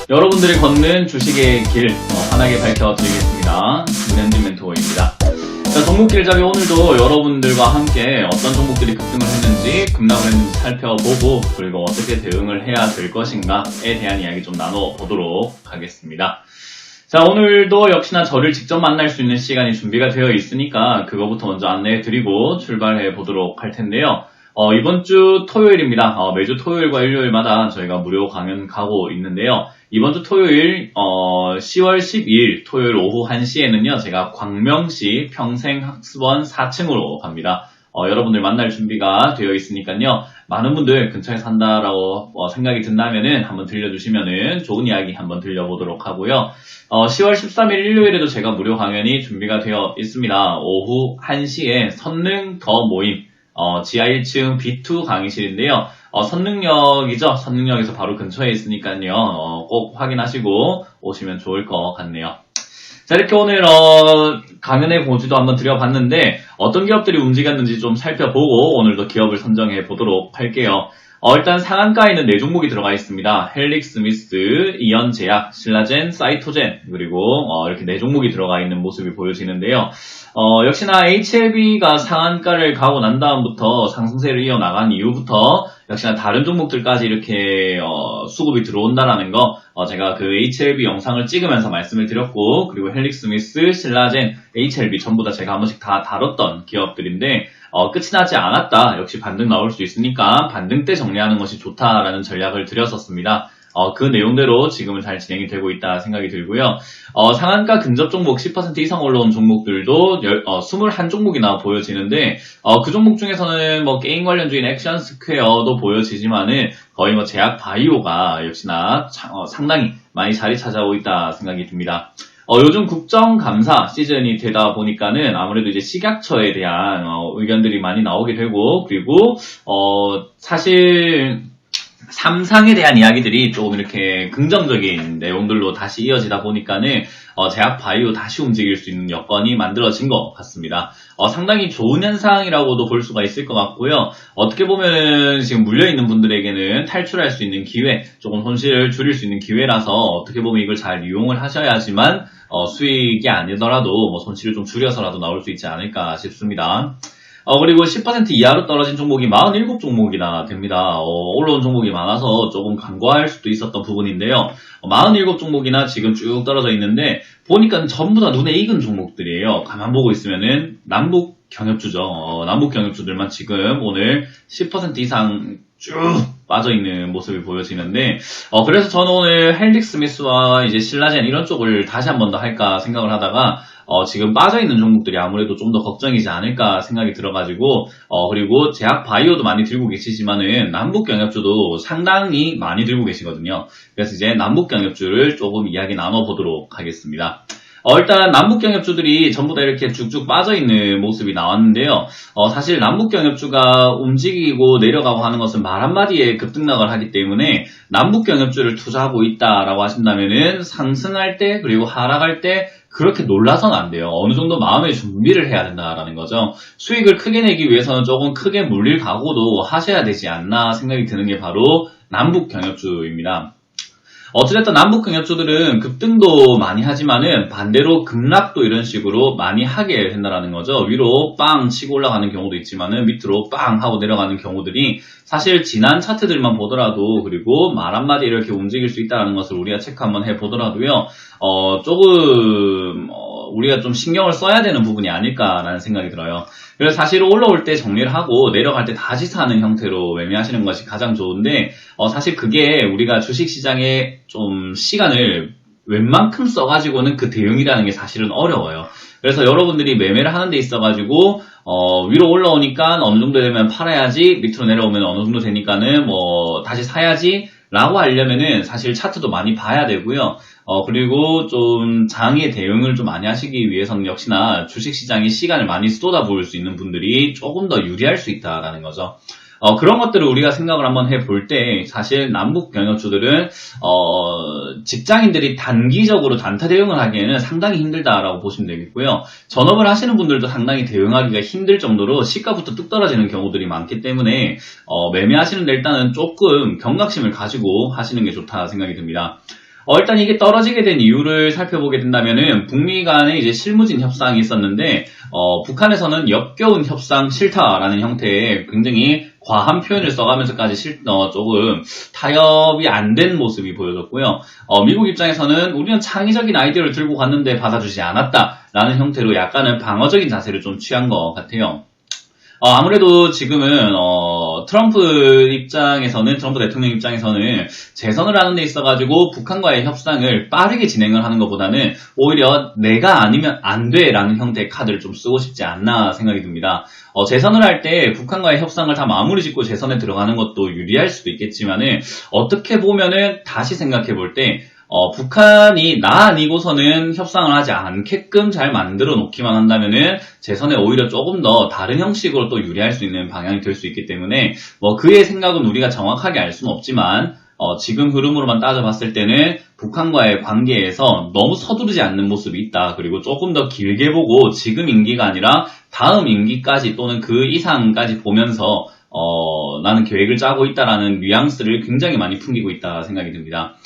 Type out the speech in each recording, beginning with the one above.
여러분들이 걷는 주식의 길 환하게 밝혀드리겠습니다. 문현진 멘토입니다. 자, 종목길 잡이 오늘도 여러분들과 함께 어떤 종목들이 급등을 했는지 급락을 했는지 살펴보고 그리고 어떻게 대응을 해야 될 것인가에 대한 이야기 좀 나눠보도록 하겠습니다. 자, 오늘도 역시나 저를 직접 만날 수 있는 시간이 준비가 되어 있으니까 그거부터 먼저 안내해드리고 출발해 보도록 할 텐데요. 이번 주 토요일입니다. 매주 토요일과 일요일마다 저희가 무료 강연 가고 있는데요. 이번 주 토요일 10월 12일 토요일 오후 1시에는요. 제가 광명시 평생학습원 4층으로 갑니다. 여러분들 만날 준비가 되어 있으니까요. 많은 분들 근처에 산다라고 생각이 든다면은 한번 들려주시면은 좋은 이야기 한번 들려보도록 하고요. 10월 13일 일요일에도 제가 무료 강연이 준비가 되어 있습니다. 오후 1시에 선능 더 모임 지하 1층 B2 강의실인데요. 선능역이죠. 선능역에서 바로 근처에 있으니까요. 꼭 확인하시고 오시면 좋을 것 같네요. 자, 이렇게 오늘 강연의 고지도 한번 드려봤는데 어떤 기업들이 움직였는지 좀 살펴보고 오늘도 기업을 선정해 보도록 할게요. 일단 상한가에는 4종목이 들어가 있습니다. 헬릭스미스, 이연제약, 신라젠, 사이토젠 그리고 이렇게 4종목이 들어가 있는 모습이 보여지는데요. 역시나 HLB가 상한가를 가고 난 다음부터 상승세를 이어나간 이후부터 역시나 다른 종목들까지 이렇게 수급이 들어온다라는 거 제가 그 HLB 영상을 찍으면서 말씀을 드렸고 그리고 헬릭스미스, 신라젠, HLB 전부 다 제가 한 번씩 다 다뤘던 기업들인데 끝이 나지 않았다. 역시 반등 나올 수 있으니까 반등 때 정리하는 것이 좋다라는 전략을 드렸었습니다. 그 내용대로 지금은 잘 진행이 되고 있다 생각이 들고요. 상한가 근접 종목 10% 이상 올라온 종목들도 21종목이나 보여지는데 그 종목 중에서는 뭐 게임 관련주인 액션 스퀘어도 보여지지만은 거의 뭐 제약 바이오가 역시나 상당히 많이 자리 찾아오고 있다 생각이 듭니다. 요즘 국정감사 시즌이 되다 보니까는 아무래도 이제 식약처에 대한 의견들이 많이 나오게 되고 그리고 사실 삼상에 대한 이야기들이 조금 이렇게 긍정적인 내용들로 다시 이어지다 보니까는 제약 바이오 다시 움직일 수 있는 여건이 만들어진 것 같습니다. 상당히 좋은 현상이라고도 볼 수가 있을 것 같고요. 어떻게 보면 지금 물려있는 분들에게는 탈출할 수 있는 기회, 조금 손실을 줄일 수 있는 기회라서 어떻게 보면 이걸 잘 이용을 하셔야지만 수익이 아니더라도 뭐 손실을 좀 줄여서라도 나올 수 있지 않을까 싶습니다. 그리고 10% 이하로 떨어진 종목이 47종목이나 됩니다. 올라온 종목이 많아서 조금 간과할 수도 있었던 부분인데요. 47종목이나 지금 쭉 떨어져 있는데 보니까 전부 다 눈에 익은 종목들이에요. 가만 보고 있으면은 남북 경협주죠. 남북 경협주들만 지금 오늘 10% 이상 쭉 빠져있는 모습이 보여지는데 그래서 저는 오늘 헬릭스미스와 이제 신라젠 이런 쪽을 다시 한 번 더 할까 생각을 하다가 지금 빠져있는 종목들이 아무래도 좀 더 걱정이지 않을까 생각이 들어가지고 그리고 제약 바이오도 많이 들고 계시지만은 남북 경협주도 상당히 많이 들고 계시거든요. 그래서 이제 남북 경협주를 조금 이야기 나눠보도록 하겠습니다. 일단 남북경협주들이 전부 다 이렇게 쭉쭉 빠져있는 모습이 나왔는데요. 사실 남북경협주가 움직이고 내려가고 하는 것은 말 한마디에 급등락을 하기 때문에 남북경협주를 투자하고 있다라고 하신다면은 상승할 때 그리고 하락할 때 그렇게 놀라서는 안 돼요. 어느 정도 마음의 준비를 해야 된다라는 거죠. 수익을 크게 내기 위해서는 조금 크게 물릴 각오도 하셔야 되지 않나 생각이 드는 게 바로 남북경협주입니다. 어찌됐든 남북 경협주들은 급등도 많이 하지만은 반대로 급락도 이런 식으로 많이 하게 된다라는 거죠. 위로 빵 치고 올라가는 경우도 있지만은 밑으로 빵 하고 내려가는 경우들이 사실 지난 차트들만 보더라도 그리고 말 한마디 이렇게 움직일 수 있다는 것을 우리가 체크 한번 해보더라도요. 조금 우리가 좀 신경을 써야 되는 부분이 아닐까라는 생각이 들어요. 그래서 사실 올라올 때 정리를 하고 내려갈 때 다시 사는 형태로 매매하시는 것이 가장 좋은데 사실 그게 우리가 주식시장에 좀 시간을 웬만큼 써가지고는 그 대응이라는 게 사실은 어려워요. 그래서 여러분들이 매매를 하는 데 있어가지고 위로 올라오니까 어느 정도 되면 팔아야지 밑으로 내려오면 어느 정도 되니까는 뭐 다시 사야지 라고 하려면은 사실 차트도 많이 봐야 되고요. 그리고 좀 장에 대응을 좀 많이 하시기 위해서는 역시나 주식시장에 시간을 많이 쏟아부을 수 있는 분들이 조금 더 유리할 수 있다라는 거죠. 그런 것들을 우리가 생각을 한번 해볼 때 사실 남북 경협주들은 직장인들이 단기적으로 단타 대응을 하기에는 상당히 힘들다라고 보시면 되겠고요. 전업을 하시는 분들도 상당히 대응하기가 힘들 정도로 시가부터 뚝 떨어지는 경우들이 많기 때문에 매매하시는데 일단은 조금 경각심을 가지고 하시는 게 좋다 생각이 듭니다. 일단 이게 떨어지게 된 이유를 살펴보게 된다면은 북미 간의 이제 실무진 협상이 있었는데 북한에서는 역겨운 협상 싫다라는 형태의 굉장히 과한 표현을 써가면서까지 조금 타협이 안 된 모습이 보여졌고요. 미국 입장에서는 우리는 창의적인 아이디어를 들고 갔는데 받아주지 않았다라는 형태로 약간은 방어적인 자세를 좀 취한 것 같아요. 아무래도 지금은 트럼프 대통령 입장에서는 재선을 하는 데 있어가지고 북한과의 협상을 빠르게 진행을 하는 것보다는 오히려 내가 아니면 안 돼라는 형태의 카드를 좀 쓰고 싶지 않나 생각이 듭니다. 재선을 할 때 북한과의 협상을 다 마무리 짓고 재선에 들어가는 것도 유리할 수도 있겠지만은 어떻게 보면은 다시 생각해 볼 때 북한이 나 아니고서는 협상을 하지 않게끔 잘 만들어 놓기만 한다면은 재선에 오히려 조금 더 다른 형식으로 또 유리할 수 있는 방향이 될 수 있기 때문에 그의 생각은 우리가 정확하게 알 수는 없지만 지금 흐름으로만 따져봤을 때는 북한과의 관계에서 너무 서두르지 않는 모습이 있다. 그리고 조금 더 길게 보고 지금 임기가 아니라 다음 임기까지 또는 그 이상까지 보면서 나는 계획을 짜고 있다라는 뉘앙스를 굉장히 많이 풍기고 있다 생각이 듭니다.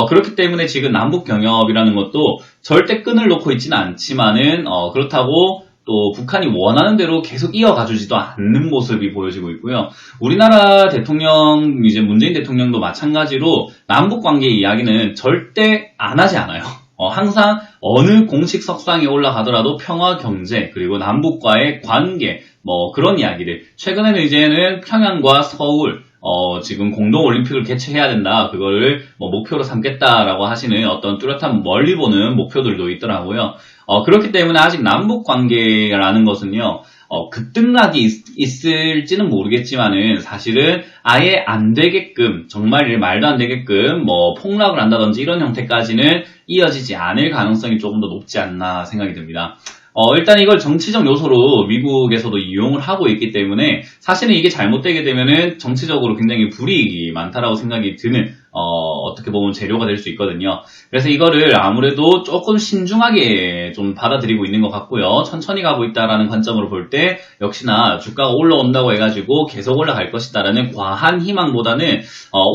그렇기 때문에 지금 남북 경협이라는 것도 절대 끈을 놓고 있지는 않지만은, 그렇다고 또 북한이 원하는 대로 계속 이어가주지도 않는 모습이 보여지고 있고요. 우리나라 대통령, 이제 문재인 대통령도 마찬가지로 남북 관계 이야기는 절대 안 하지 않아요. 항상 어느 공식 석상에 올라가더라도 평화 경제, 그리고 남북과의 관계, 그런 이야기들. 최근에는 이제는 평양과 서울, 지금 공동올림픽을 개최해야 된다. 그거를 목표로 삼겠다라고 하시는 어떤 뚜렷한 멀리 보는 목표들도 있더라고요. 그렇기 때문에 아직 남북 관계라는 것은요, 급등락이 있을지는 모르겠지만은 사실은 아예 안 되게끔, 정말 말도 안 되게끔 폭락을 한다든지 이런 형태까지는 이어지지 않을 가능성이 조금 더 높지 않나 생각이 듭니다. 일단 이걸 정치적 요소로 미국에서도 이용을 하고 있기 때문에 사실은 이게 잘못되게 되면은 정치적으로 굉장히 불이익이 많다라고 생각이 드는 어떻게 보면 재료가 될 수 있거든요. 그래서 이거를 아무래도 조금 신중하게 좀 받아들이고 있는 것 같고요. 천천히 가고 있다라는 관점으로 볼 때 역시나 주가가 올라온다고 해가지고 계속 올라갈 것이다라는 과한 희망보다는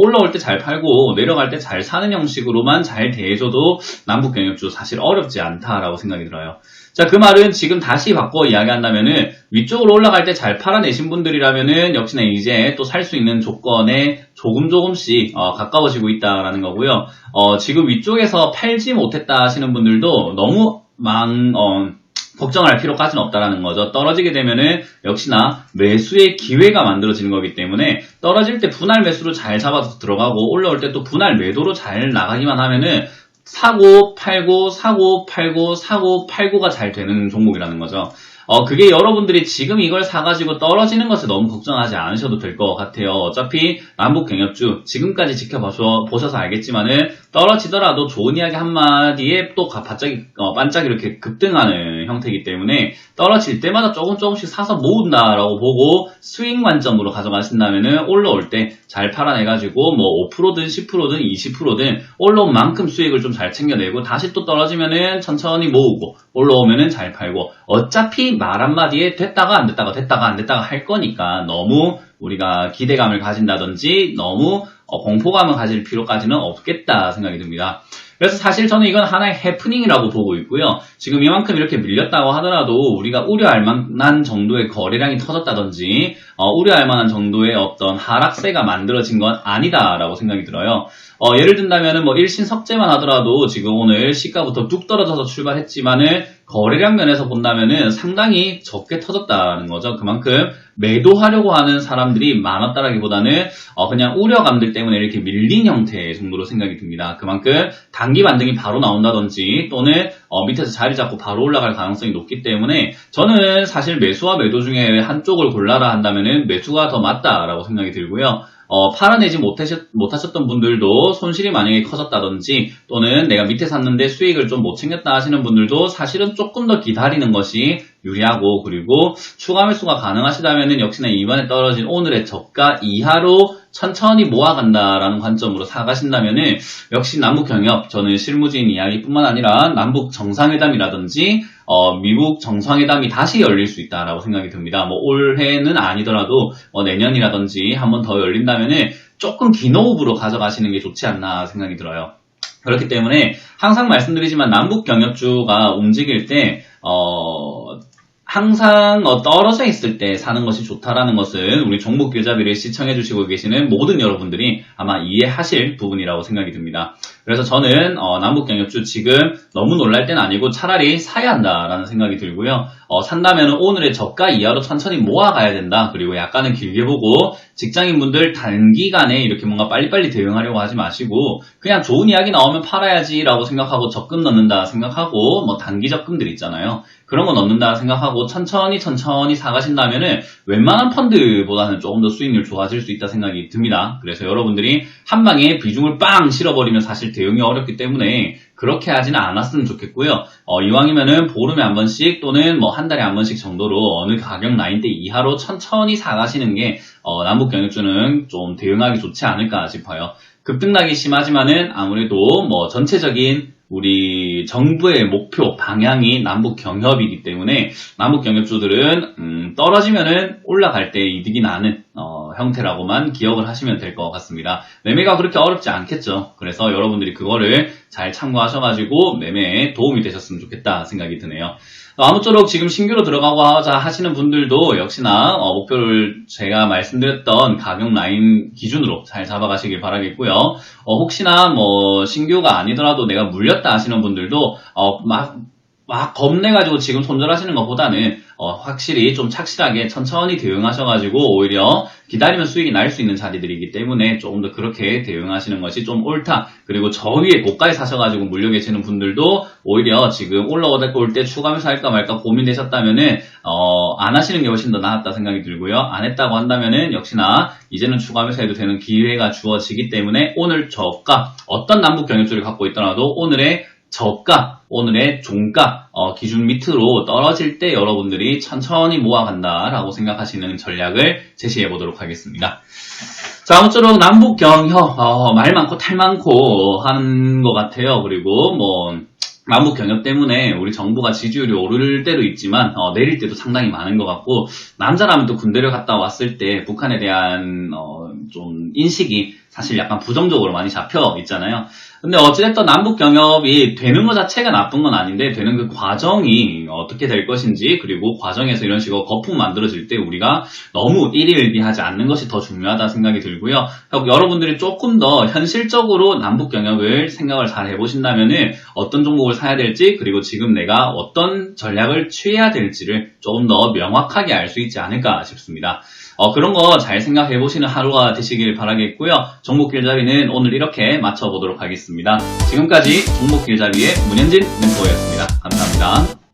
올라올 때 잘 팔고 내려갈 때 잘 사는 형식으로만 잘 대해줘도 남북경협주 사실 어렵지 않다라고 생각이 들어요. 자, 그 말은 지금 다시 바꿔 이야기한다면은 위쪽으로 올라갈 때 잘 팔아내신 분들이라면은 역시나 이제 또 살 수 있는 조건에 조금씩 가까워지고 있다라는 거고요. 지금 위쪽에서 팔지 못했다 하시는 분들도 너무 걱정할 필요까지는 없다라는 거죠. 떨어지게 되면은 역시나 매수의 기회가 만들어지는 거기 때문에 떨어질 때 분할 매수로 잘 잡아서 들어가고 올라올 때 또 분할 매도로 잘 나가기만 하면은 사고 팔고 사고 팔고 사고 팔고가 잘 되는 종목이라는 거죠. 그게 여러분들이 지금 이걸 사가지고 떨어지는 것을 너무 걱정하지 않으셔도 될 것 같아요. 어차피 남북경협주 지금까지 지켜보셔서 알겠지만은 떨어지더라도 좋은 이야기 한마디에 또 반짝 이렇게 급등하는 형태이기 때문에 떨어질 때마다 조금씩 사서 모은다라고 보고 스윙 관점으로 가져가신다면은 올라올 때 잘 팔아내가지고 5%든 10%든 20%든 올라온 만큼 수익을 좀 잘 챙겨내고 다시 또 떨어지면은 천천히 모으고 올라오면은 잘 팔고 어차피 말 한마디에 됐다가 안 됐다가 할 거니까 너무 우리가 기대감을 가진다든지 너무 공포감을 가질 필요까지는 없겠다 생각이 듭니다. 그래서 사실 저는 이건 하나의 해프닝이라고 보고 있고요. 지금 이만큼 이렇게 밀렸다고 하더라도 우리가 우려할 만한 정도의 거래량이 터졌다든지 우려할 만한 정도의 어떤 하락세가 만들어진 건 아니다라고 생각이 들어요. 예를 든다면은 일신석재만 하더라도 지금 오늘 시가부터 뚝 떨어져서 출발했지만은 거래량 면에서 본다면은 상당히 적게 터졌다는 거죠. 그만큼 매도하려고 하는 사람들이 많았다라기보다는 그냥 우려감들 때문에 이렇게 밀린 형태 정도로 생각이 듭니다. 그만큼 단기 반등이 바로 나온다든지 또는 밑에서 자리 잡고 바로 올라갈 가능성이 높기 때문에 저는 사실 매수와 매도 중에 한쪽을 골라라 한다면은 매수가 더 맞다라고 생각이 들고요. 팔아내지 못하셨던 분들도 손실이 만약에 커졌다든지 또는 내가 밑에 샀는데 수익을 좀 못 챙겼다 하시는 분들도 사실은 조금 더 기다리는 것이 유리하고 그리고 추가 매수가 가능하시다면은 역시나 이번에 떨어진 오늘의 저가 이하로 천천히 모아간다라는 관점으로 사가신다면은 역시 남북 경협, 저는 실무진 이야기뿐만 아니라 남북 정상회담이라든지 미국 정상회담이 다시 열릴 수 있다라고 생각이 듭니다. 뭐 올해는 아니더라도 내년이라든지 한 번 더 열린다면은 조금 긴 호흡으로 가져가시는 게 좋지 않나 생각이 들어요. 그렇기 때문에 항상 말씀드리지만 남북 경협주가 움직일 때 항상 떨어져 있을 때 사는 것이 좋다라는 것은 우리 종목길잡이를 시청해주시고 계시는 모든 여러분들이 아마 이해하실 부분이라고 생각이 듭니다. 그래서 저는 남북경협주 지금 너무 놀랄 때는 아니고 차라리 사야 한다라는 생각이 들고요. 산다면 오늘의 저가 이하로 천천히 모아가야 된다. 그리고 약간은 길게 보고 직장인분들 단기간에 이렇게 뭔가 빨리빨리 대응하려고 하지 마시고 그냥 좋은 이야기 나오면 팔아야지라고 생각하고 적금 넣는다 생각하고 뭐 단기 적금들 있잖아요. 그런 거 넣는다 생각하고 천천히 사가신다면은 웬만한 펀드보다는 조금 더 수익률 좋아질 수 있다 생각이 듭니다. 그래서 여러분들이 한 방에 비중을 빵 실어버리면 사실 대응이 어렵기 때문에 그렇게 하지는 않았으면 좋겠고요. 이왕이면은 보름에 한 번씩 또는 뭐 한 달에 한 번씩 정도로 어느 가격 라인대 이하로 천천히 사가시는 게 남북경협주는 좀 대응하기 좋지 않을까 싶어요. 급등락이 심하지만은 아무래도 뭐 전체적인 우리 정부의 목표 방향이 남북 경협이기 때문에 남북 경협주들은 떨어지면은 올라갈 때 이득이 나는 형태라고만 기억을 하시면 될 것 같습니다. 매매가 그렇게 어렵지 않겠죠. 그래서 여러분들이 그거를 잘 참고하셔가지고 매매에 도움이 되셨으면 좋겠다 생각이 드네요. 아무쪼록 지금 신규로 들어가고자 하시는 분들도 역시나 목표를 제가 말씀드렸던 가격 라인 기준으로 잘 잡아가시길 바라겠고요. 혹시나 뭐 신규가 아니더라도 내가 물렸다 하시는 분들도 막 겁내가지고 지금 손절하시는 것보다는 확실히 좀 착실하게 천천히 대응하셔가지고 오히려 기다리면 수익이 날 수 있는 자리들이기 때문에 조금 더 그렇게 대응하시는 것이 좀 옳다. 그리고 저 위에 고가에 사셔가지고 물려 계시는 분들도 오히려 지금 올라올 때 추가하면서 할까 말까 고민되셨다면은 안 하시는 게 훨씬 더 나았다 생각이 들고요. 안 했다고 한다면은 역시나 이제는 추가하면서 해도 되는 기회가 주어지기 때문에 오늘 저가 어떤 남북 경협주를 갖고 있더라도 오늘의 저가, 오늘의 종가 기준 밑으로 떨어질 때 여러분들이 천천히 모아간다라고 생각하시는 전략을 제시해 보도록 하겠습니다. 자, 아무쪼록 남북 경협 말 많고 탈 많고 하는 것 같아요. 그리고 뭐 남북 경협 때문에 우리 정부가 지지율이 오를 때도 있지만 내릴 때도 상당히 많은 것 같고 남자라면 또 군대를 갔다 왔을 때 북한에 대한 좀 인식이 사실 약간 부정적으로 많이 잡혀 있잖아요. 근데 어찌됐든 남북 경협이 되는 것 자체가 나쁜 건 아닌데 되는 그 과정이 어떻게 될 것인지 그리고 과정에서 이런 식으로 거품 만들어질 때 우리가 너무 일희일비하지 않는 것이 더 중요하다 생각이 들고요. 여러분들이 조금 더 현실적으로 남북 경협을 생각을 잘 해보신다면은 어떤 종목을 사야 될지 그리고 지금 내가 어떤 전략을 취해야 될지를 조금 더 명확하게 알 수 있지 않을까 싶습니다. 그런 거 잘 생각해 보시는 하루가 되시길 바라겠고요. 종목길잡이는 오늘 이렇게 마쳐보도록 하겠습니다. 지금까지 종목길잡이의 문현진 멘토였습니다. 감사합니다.